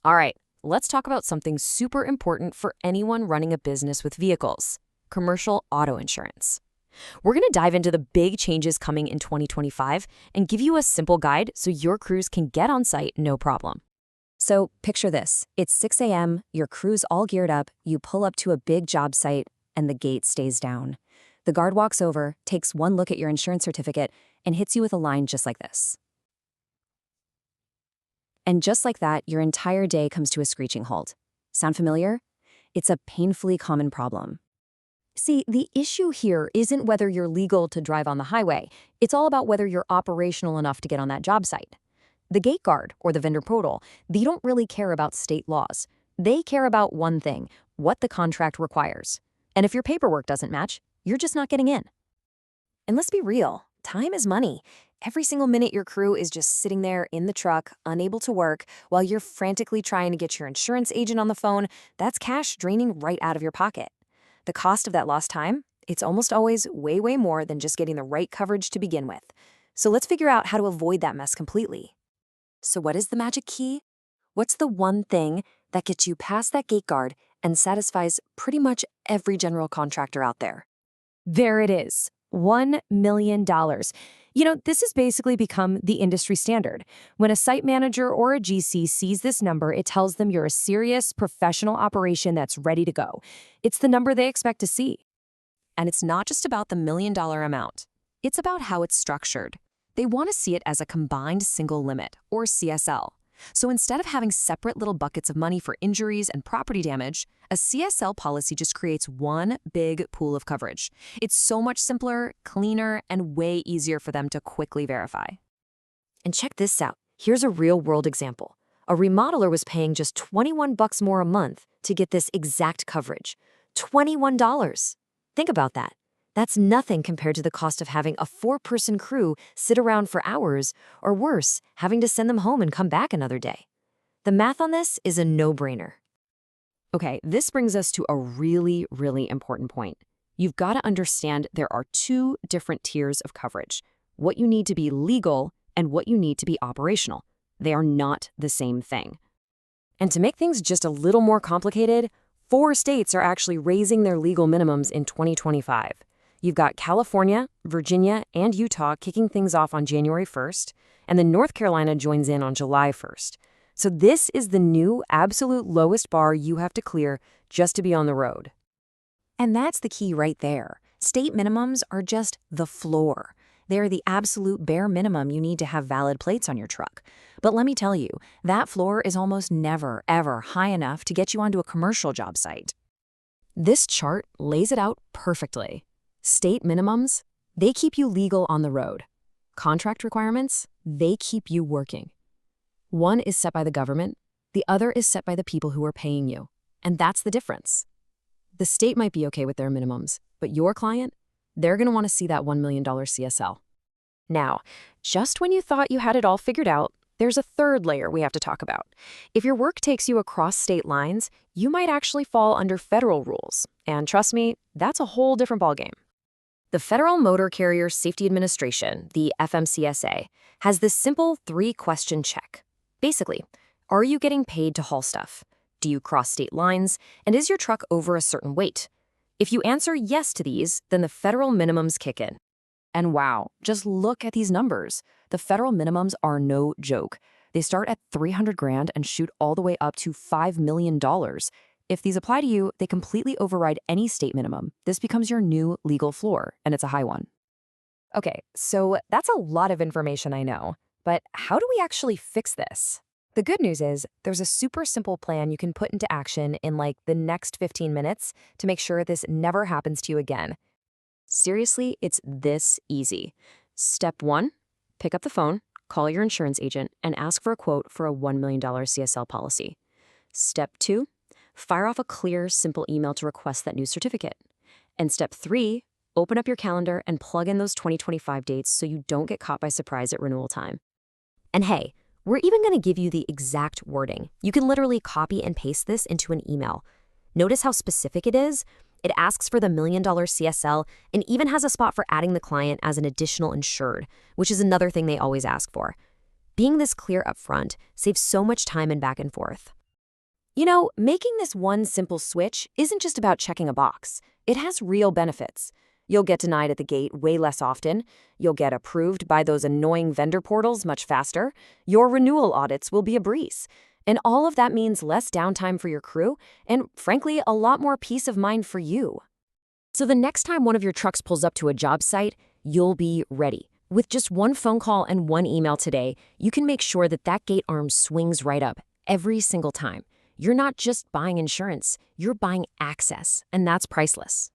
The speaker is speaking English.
All right, let's talk about something super important for anyone running a business with vehicles: commercial auto insurance. We're going to dive into the big changes coming in 2025 and give you a simple guide so your crews can get on site no problem. So picture this. It's 6 a.m., your crew's all geared up, you pull up to a big job site, and the gate stays down. The guard walks over, takes one look at your insurance certificate, and hits you with a line just like this. And just like that, your entire day comes to a screeching halt. Sound familiar? It's a painfully common problem. See, the issue here isn't whether you're legal to drive on the highway. It's all about whether you're operational enough to get on that job site. The gate guard, or the vendor portal, they don't really care about state laws. They care about one thing: what the contract requires. And if your paperwork doesn't match, you're just not getting in. And let's be real, time is money. Every single minute your crew is just sitting there in the truck, unable to work, while you're frantically trying to get your insurance agent on the phone, that's cash draining right out of your pocket. The cost of that lost time, it's almost always way, way more than just getting the right coverage to begin with. So let's figure out how to avoid that mess completely. So what is the magic key? What's the one thing that gets you past that gate guard and satisfies pretty much every general contractor out there? There it is, $1 million. This has basically become the industry standard. When a site manager or a GC sees this number, it tells them you're a serious, professional operation that's ready to go. It's the number they expect to see. And it's not just about the $1 million amount. It's about how it's structured. They want to see it as a combined single limit, or CSL. So instead of having separate little buckets of money for injuries and property damage, a CSL policy just creates one big pool of coverage. It's so much simpler, cleaner, and way easier for them to quickly verify. And check this out. Here's a real-world example. A remodeler was paying just $21 more a month to get this exact coverage. $21. Think about that. That's nothing compared to the cost of having a 4-person crew sit around for hours, or worse, having to send them home and come back another day. The math on this is a no-brainer. Okay, this brings us to a really, really important point. You've got to understand there are 2 different tiers of coverage: what you need to be legal and what you need to be operational. They are not the same thing. And to make things just a little more complicated, 4 states are actually raising their legal minimums in 2025. You've got California, Virginia, and Utah kicking things off on January 1st, and then North Carolina joins in on July 1st. So this is the new absolute lowest bar you have to clear just to be on the road. And that's the key right there. State minimums are just the floor. They're the absolute bare minimum you need to have valid plates on your truck. But let me tell you, that floor is almost never, ever high enough to get you onto a commercial job site. This chart lays it out perfectly. State minimums, they keep you legal on the road. Contract requirements, they keep you working. One is set by the government, the other is set by the people who are paying you. And that's the difference. The state might be okay with their minimums, but your client, they're going to want to see that $1 million CSL. Now, just when you thought you had it all figured out, there's a third layer we have to talk about. If your work takes you across state lines, you might actually fall under federal rules. And trust me, that's a whole different ballgame. The Federal Motor Carrier Safety Administration, the FMCSA, has this simple 3-question check. Basically, are you getting paid to haul stuff? Do you cross state lines? And is your truck over a certain weight? If you answer yes to these, then the federal minimums kick in. And wow, just look at these numbers. The federal minimums are no joke. They start at $300,000 and shoot all the way up to $5 million. If these apply to you, they completely override any state minimum. This becomes your new legal floor, and it's a high one. Okay, so that's a lot of information, I know. But how do we actually fix this? The good news is there's a super simple plan you can put into action in like the next 15 minutes to make sure this never happens to you again. Seriously, it's this easy. Step 1, pick up the phone, call your insurance agent, and ask for a quote for a $1 million CSL policy. Step 2, fire off a clear, simple email to request that new certificate. And step 3, open up your calendar and plug in those 2025 dates so you don't get caught by surprise at renewal time. And hey, we're even going to give you the exact wording. You can literally copy and paste this into an email. Notice how specific it is? It asks for the $1 million CSL and even has a spot for adding the client as an additional insured, which is another thing they always ask for. Being this clear up front saves so much time and back and forth. Making this one simple switch isn't just about checking a box. It has real benefits. You'll get denied at the gate way less often. You'll get approved by those annoying vendor portals much faster. Your renewal audits will be a breeze. And all of that means less downtime for your crew and, frankly, a lot more peace of mind for you. So the next time one of your trucks pulls up to a job site, you'll be ready. With just one phone call and one email today, you can make sure that gate arm swings right up every single time. You're not just buying insurance, you're buying access, and that's priceless.